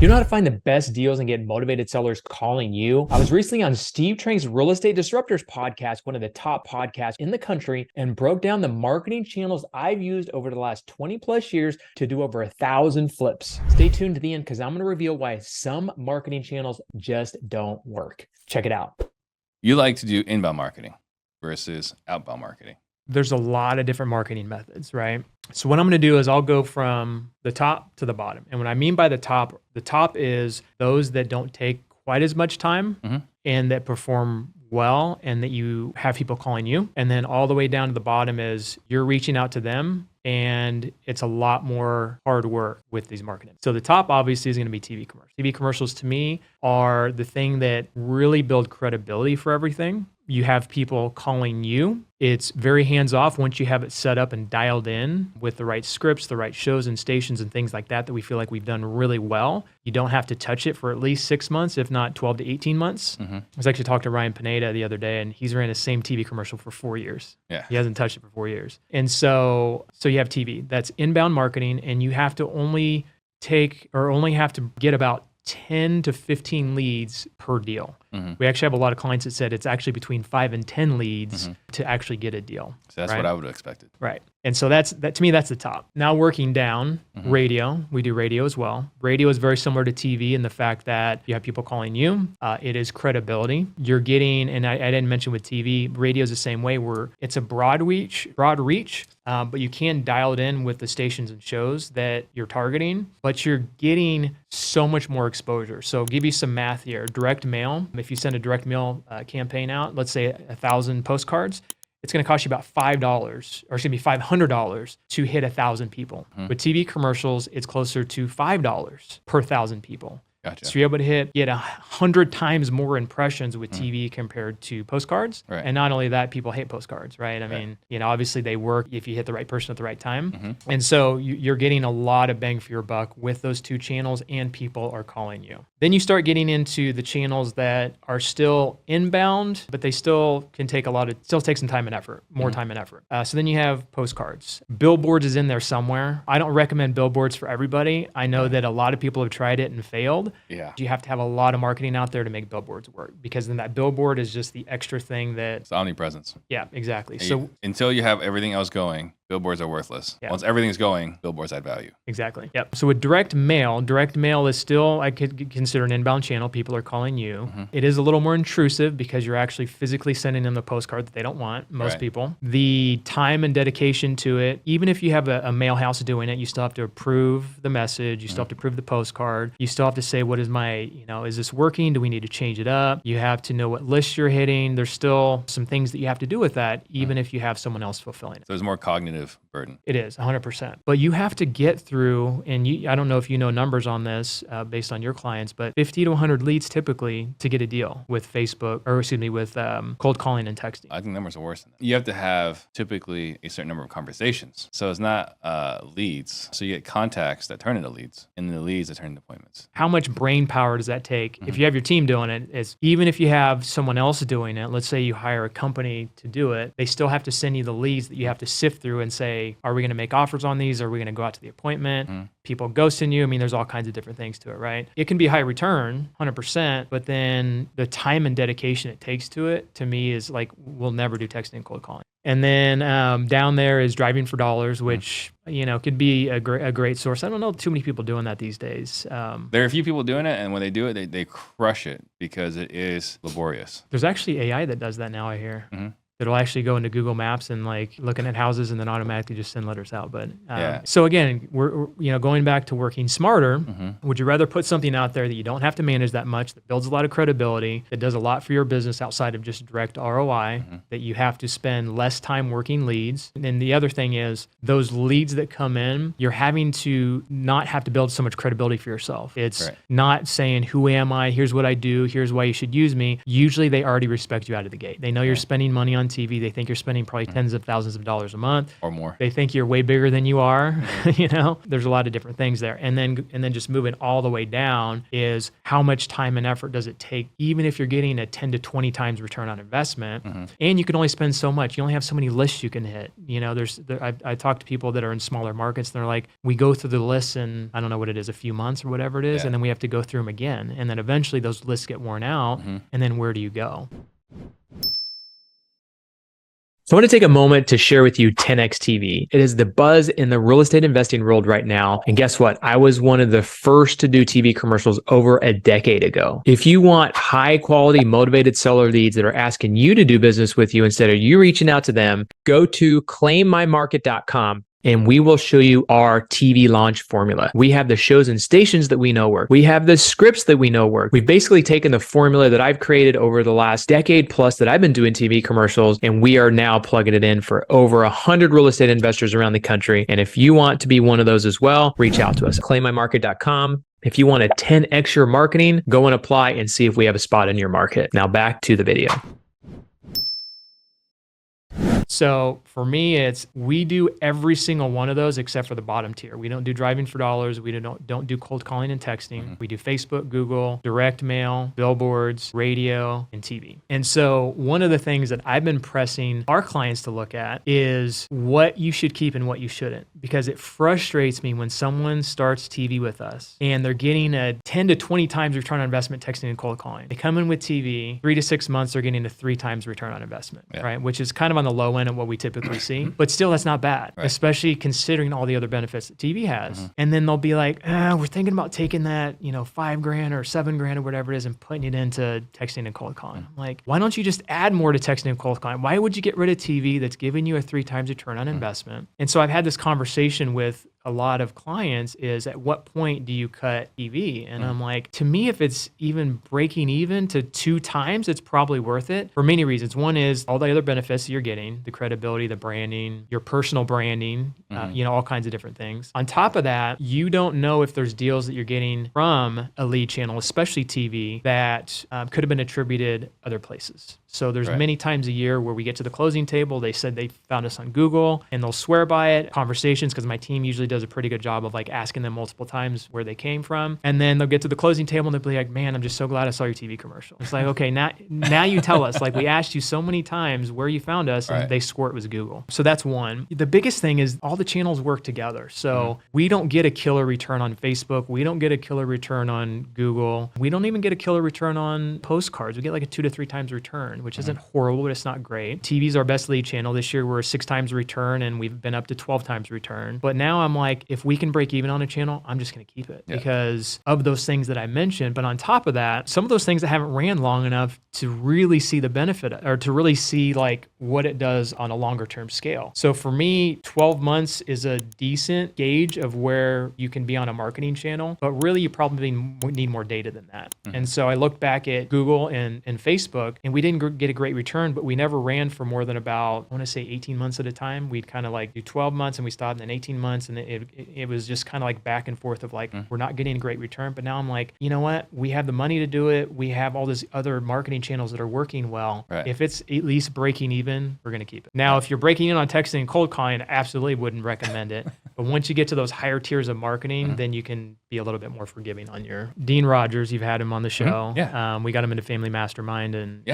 You know how to find the best deals and get motivated sellers calling you? I was recently on Steve Trank's Real Estate Disruptors podcast, one of the top podcasts in the country, and broke down the marketing channels I've used over the last 20 plus years to do over 1,000 flips. Stay tuned to the end because I'm going to reveal why some marketing channels just don't work. Check it out. You like to do inbound marketing versus outbound marketing. There's a lot of different marketing methods, right? So what I'm going to do is I'll go from the top to the bottom. And what I mean by the top is those that don't take quite as much time and that perform well and that you have people calling you. And then all the way down to the bottom is you're reaching out to them and it's a lot more hard work with these marketing. So the top obviously is going to be TV commercials. TV commercials to me are the thing that really build credibility for everything. You have people calling you. It's very hands-off once you have it set up and dialed in with the right scripts, the right shows and stations and things like that we feel like we've done really well. You don't have to touch it for at least 6 months, if not 12 to 18 months. I was actually talking to Ryan Pineda the other day, and he's ran the same TV commercial for 4 years. Yeah. He hasn't touched it for 4 years. And so you have TV. That's inbound marketing, and you have to only have to get about 10 to 15 leads per deal. We actually have a lot of clients that said it's actually between 5 and 10 leads to actually get a deal. So that's what I would have expected. Right. And so that to me, that's the top. Now working down, radio, we do radio as well. Radio is very similar to TV in the fact that you have people calling you. It is credibility. You're getting, and I didn't mention with TV, radio is the same way where it's a broad reach, but you can dial it in with the stations and shows that you're targeting, but you're getting so much more exposure. So I'll give you some math here. Direct mail, if you send a direct mail campaign out, let's say 1,000 postcards, it's going to cost you about $5, or it's going to be $500 to hit 1,000 people. With TV commercials, it's closer to $5 per 1,000 people. Gotcha. So you're able to get 100 times more impressions with TV compared to postcards. Right. And not only that, people hate postcards, right? I mean, obviously they work if you hit the right person at the right time. And so you're getting a lot of bang for your buck with those two channels, and people are calling you. Then you start getting into the channels that are still inbound, but they still can take still take some time and effort, more time and effort. So then you have postcards. Billboards is in there somewhere. I don't recommend billboards for everybody. I know that a lot of people have tried it and failed. Yeah. You have to have a lot of marketing out there to make billboards work, because then that billboard is just the extra thing that... It's omnipresence. Yeah, exactly. Until you have everything else going, billboards are worthless. Yeah. Once everything's going, billboards add value. Exactly. Yep. So with direct mail is still, I could consider an inbound channel. People are calling you. It is a little more intrusive because you're actually physically sending them the postcard that they don't want, most people. The time and dedication to it, even if you have a mail house doing it, you still have to approve the message. You still have to approve the postcard. You still have to say, what is is this working? Do we need to change it up? You have to know what list you're hitting. There's still some things that you have to do with that, even if you have someone else fulfilling it. So there's more cognitive burden. It is 100%. But you have to get through, and I don't know if you know numbers on this based on your clients, but 50 to 100 leads typically to get a deal with with cold calling and texting. I think numbers are worse than that. You have to have typically a certain number of conversations. So it's not leads. So you get contacts that turn into leads, and then the leads that turn into appointments. How much brain power does that take? If you have your team doing it, even if you have someone else doing it, let's say you hire a company to do it, they still have to send you the leads that you have to sift through and say, are we going to make offers on these? Are we going to go out to the appointment? People ghosting you. I mean, there's all kinds of different things to it, right? It can be high return, 100%, but then the time and dedication it takes to it, to me, is like, we'll never do texting and cold calling. And then down there is driving for dollars, which, could be a great source. I don't know too many people doing that these days. There are a few people doing it, and when they do it, they crush it because it is laborious. There's actually AI that does that now, I hear. It'll actually go into Google Maps and looking at houses and then automatically just send letters out. But so again, we're going back to working smarter. Would you rather put something out there that you don't have to manage that much, that builds a lot of credibility, that does a lot for your business outside of just direct ROI, that you have to spend less time working leads? And then the other thing is those leads that come in, you're having to not have to build so much credibility for yourself. It's not saying, who am I? Here's what I do. Here's why you should use me. Usually they already respect you out of the gate. They know you're spending money on TV. They think you're spending probably tens of thousands of dollars a month. Or more. They think you're way bigger than you are. You know, there's a lot of different things there. And then just moving all the way down is how much time and effort does it take, even if you're getting a 10 to 20 times return on investment, and you can only spend so much. You only have so many lists you can hit. You know, I talk to people that are in smaller markets, and they're like, we go through the lists in, I don't know what it is, a few months or whatever it is, and then we have to go through them again. And then eventually those lists get worn out, and then where do you go? So I want to take a moment to share with you 10X TV. It is the buzz in the real estate investing world right now. And guess what? I was one of the first to do TV commercials over a decade ago. If you want high quality, motivated seller leads that are asking you to do business with you instead of you reaching out to them, go to claimmymarket.com. And we will show you our TV launch formula. We have the shows and stations that we know work. We have the scripts that we know work. We've basically taken the formula that I've created over the last decade plus that I've been doing TV commercials, and we are now plugging it in for over 100 real estate investors around the country. And if you want to be one of those as well, reach out to us, claimmymarket.com. If you want to 10X your marketing, go and apply and see if we have a spot in your market. Now back to the video. So for me, we do every single one of those except for the bottom tier. We don't do driving for dollars. We don't do cold calling and texting. We do Facebook, Google, direct mail, billboards, radio, and TV. And so one of the things that I've been pressing our clients to look at is what you should keep and what you shouldn't, because it frustrates me when someone starts TV with us and they're getting a 10 to 20 times return on investment texting and cold calling. They come in with TV, 3 to 6 months, they're getting a 3 times return on investment, right? Which is kind of on the low end of what we typically see, but still that's not bad, especially considering all the other benefits that TV has. And then they'll be like, we're thinking about taking that, $5,000 or $7,000 or whatever it is and putting it into texting and cold calling. I'm like, why don't you just add more to texting and cold calling? Why would you get rid of TV that's giving you a 3 times return on investment? And so I've had this conversation with a lot of clients is, at what point do you cut TV? And I'm like, to me, if it's even breaking even to 2 times, it's probably worth it for many reasons. One is all the other benefits that you're getting, the credibility, the branding, your personal branding, all kinds of different things. On top of that, you don't know if there's deals that you're getting from a lead channel, especially TV, that could have been attributed other places. So there's many times a year where we get to the closing table, they said they found us on Google, and they'll swear by it, conversations, because my team usually does a pretty good job of like asking them multiple times where they came from. And then they'll get to the closing table and they'll be like, man, I'm just so glad I saw your TV commercial. It's like, okay, now you tell us, like, we asked you so many times where you found us, and they swore it was Google. So that's one. The biggest thing is all the channels work together. So we don't get a killer return on Facebook. We don't get a killer return on Google. We don't even get a killer return on postcards. We get like a 2 to 3 times return, which isn't horrible, but it's not great. TV's our best lead channel. This year we're 6 times return, and we've been up to 12 times return. But now I'm like, if we can break even on a channel, I'm just going to keep it because of those things that I mentioned. But on top of that, some of those things that haven't ran long enough to really see the benefit, or to really see like what it does on a longer term scale. So for me, 12 months is a decent gauge of where you can be on a marketing channel, but really you probably need more data than that. And so I looked back at Google and Facebook, and we didn't get a great return, but we never ran for more than about, I want to say 18 months at a time. We'd kind of like do 12 months and we stopped, and then 18 months. And it was just kind of like back and forth of like, we're not getting a great return. But now I'm like, you know what? We have the money to do it. We have all these other marketing channels that are working well. If it's at least breaking even, we're going to keep it. Now, if you're breaking in on texting and cold calling, I absolutely wouldn't recommend it. But once you get to those higher tiers of marketing, then you can be a little bit more forgiving on your Dean Rogers. You've had him on the show. We got him into Family Mastermind, and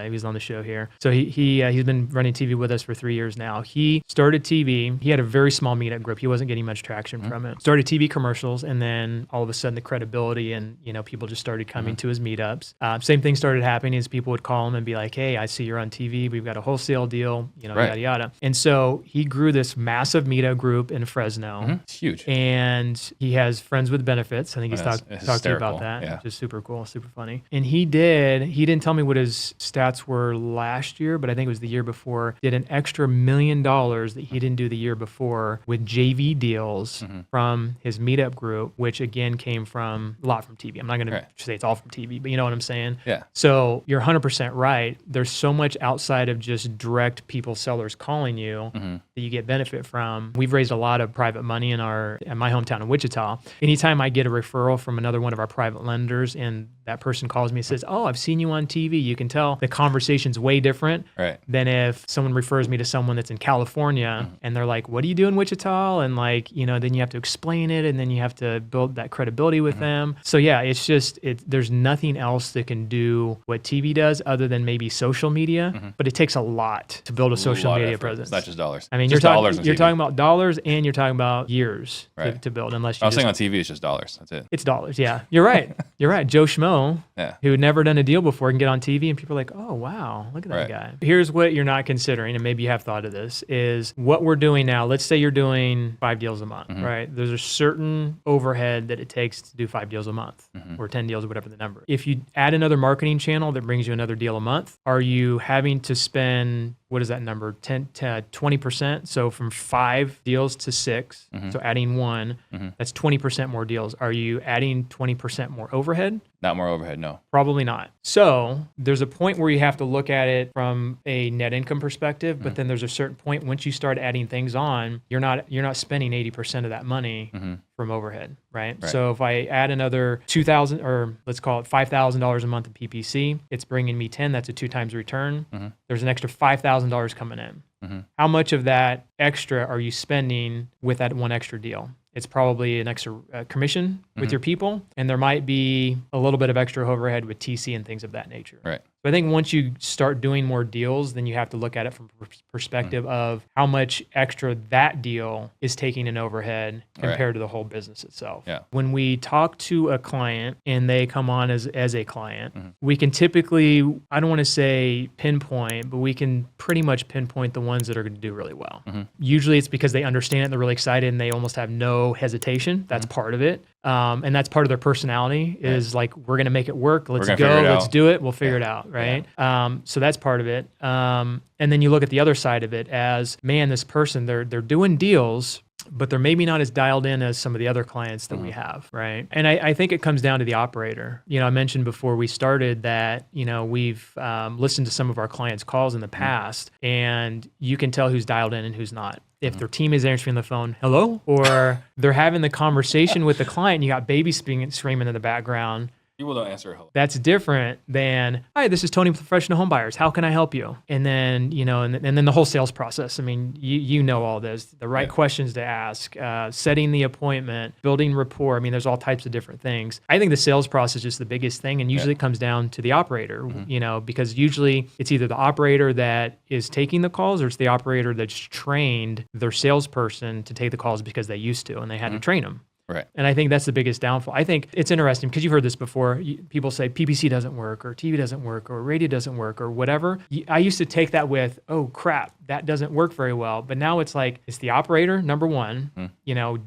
he was on the show here. So he's been running TV with us for 3 years now. He started TV. He had a very small meetup group. He wasn't getting much traction from it. Started TV commercials, and then all of a sudden the credibility and people just started coming to his meetups. Same thing started happening as people would call him and be like, hey, I see you're on TV. We've got a wholesale deal, yada, yada. And so he grew this massive meetup group in Fresno. It's huge. And he has Friends with Benefits. I think he's talked to you about that, which is super cool, super funny. And he didn't tell me what his stats were last year, but I think it was the year before, did an extra $1 million that he didn't do the year before with JV deals from his meetup group, which again came from a lot from TV. I'm not going to say it's all from TV, but you know what I'm saying? Yeah. So you're 100% right. There's so much outside of just direct people, sellers calling you that you get benefit from. We've raised a lot of private money in my hometown of Wichita. Anytime I get a referral from another one of our private lenders and that person calls me and says, "Oh, I've seen you on TV," you can tell the conversation's way different than if someone refers me to someone that's in California and they're like, "What do you do in Wichita?" And like, then you have to explain it and then you have to build that credibility with them. So yeah, it's just, there's nothing else that can do what TV does other than maybe social media, but it takes a lot to build a social media presence. It's not just dollars. I mean, just you're talking about dollars and you're talking about years to build, unless you I was saying on TV, it's just dollars. That's it. It's dollars. Yeah, you're right. You're right. Joe Schmo, who had never done a deal before, can get on TV and people are like, "Oh, wow, look at that guy." Here's what you're not considering, and maybe you have thought of this, is what we're doing now. Let's say you're doing 5 deals a month, right? There's a certain overhead that it takes to do 5 deals a month or 10 deals, whatever the number. If you add another marketing channel that brings you another deal a month, are you having to spend, what is that number, 10 to 20%? So from 5 deals to 6, so adding 1, that's 20% more deals. Are you adding 20% more overhead? Not more overhead, no. Probably not. So there's a point where you have to look at it from a net income perspective, but then there's a certain point once you start adding things on, you're not spending 80% of that money from overhead, right? So if I add another $2,000, or let's call it $5,000 a month in PPC, it's bringing me 10. That's a 2 times return. There's an extra $5,000 coming in. How much of that extra are you spending with that one extra deal? It's probably an extra commission with your people, and there might be a little bit of extra overhead with TC and things of that nature. Right. So I think once you start doing more deals, then you have to look at it from perspective of how much extra that deal is taking in overhead compared to the whole business itself. Yeah. When we talk to a client and they come on as a client, we can typically, I don't want to say pinpoint, but we can pretty much pinpoint the ones that are going to do really well. Usually it's because they understand it and they're really excited and they almost have no hesitation. That's part of it. And that's part of their personality is like, we're going to make it work. Let's go. Let's do it. We'll figure it out. Right. So that's part of it. And then you look at the other side of it as, man, this person, they're doing deals, but they're maybe not as dialed in as some of the other clients that we have, right? And I think it comes down to the operator. I mentioned before we started that, we've listened to some of our clients' calls in the past, and you can tell who's dialed in and who's not. If their team is answering the phone, hello, or they're having the conversation with the client, and you got babies screaming in the background. People don't answer hello. That's different than, "Hi, this is Tony, Professional Home Buyers. How can I help you?" And then, and then the whole sales process. I mean, you know all this, the right questions to ask, setting the appointment, building rapport. I mean, there's all types of different things. I think the sales process is the biggest thing. And usually it comes down to the operator, because usually it's either the operator that is taking the calls or it's the operator that's trained their salesperson to take the calls because they used to, and they had to train them. Right. And I think that's the biggest downfall. I think it's interesting because you've heard this before. People say PPC doesn't work or TV doesn't work or radio doesn't work or whatever. I used to take that with, oh crap, that doesn't work very well. But now it's like, it's the operator, number one.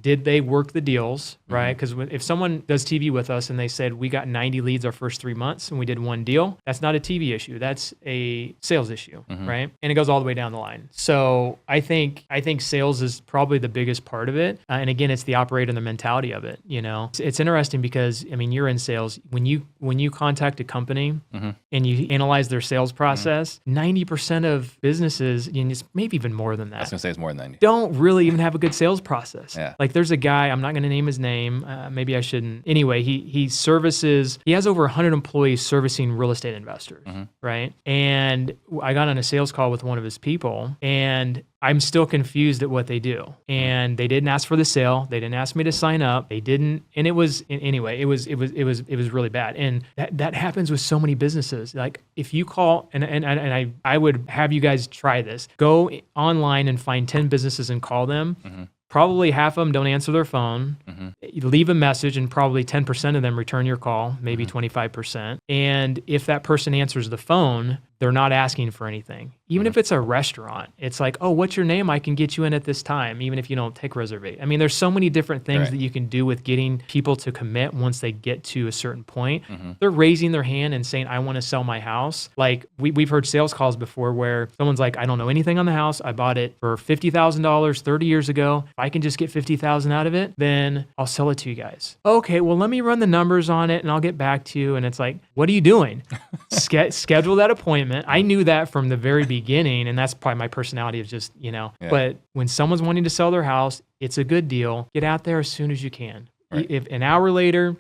Did they work the deals, right? Because if someone does TV with us and they said, we got 90 leads our first 3 months and we did 1 deal, that's not a TV issue. That's a sales issue, right? And it goes all the way down the line. So I think sales is probably the biggest part of it. And again, it's the operator and the mentality of it. It's interesting because, I mean, you're in sales. When you contact a company and you analyze their sales process, 90% of businesses, it's maybe even more than that. I was going to say it's more than 90. Don't really even have a good sales process. Yeah. Like there's a guy, I'm not going to name his name. Maybe I shouldn't. Anyway, he has over 100 employees servicing real estate investors, right? And I got on a sales call with one of his people, and I'm still confused at what they do. And they didn't ask for the sale. They didn't ask me to sign up. They didn't. And it was really bad. And that happens with so many businesses. Like if you call, and I would have you guys try this, go online and find 10 businesses and call them. Probably half of them don't answer their phone. You leave a message and probably 10% of them return your call, maybe 25%. And if that person answers the phone, they're not asking for anything. Even if it's a restaurant, it's like, oh, what's your name? I can get you in at this time, even if you don't take reservation. I mean, there's so many different things that you can do with getting people to commit once they get to a certain point. They're raising their hand and saying, I want to sell my house. Like we've heard sales calls before where someone's like, I don't know anything on the house. I bought it for $50,000 30 years ago. If I can just get $50,000 out of it, then I'll sell it to you guys. Okay, well, let me run the numbers on it and I'll get back to you. And it's like, what are you doing? Schedule that appointment. disappointment. I knew that from the very beginning, and that's probably my personality of just, Yeah. But when someone's wanting to sell their house, it's a good deal. Get out there as soon as you can. Right. If an hour later,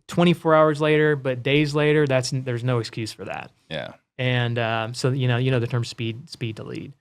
24 hours later, but days later, there's no excuse for that. Yeah. And so, the term speed to lead.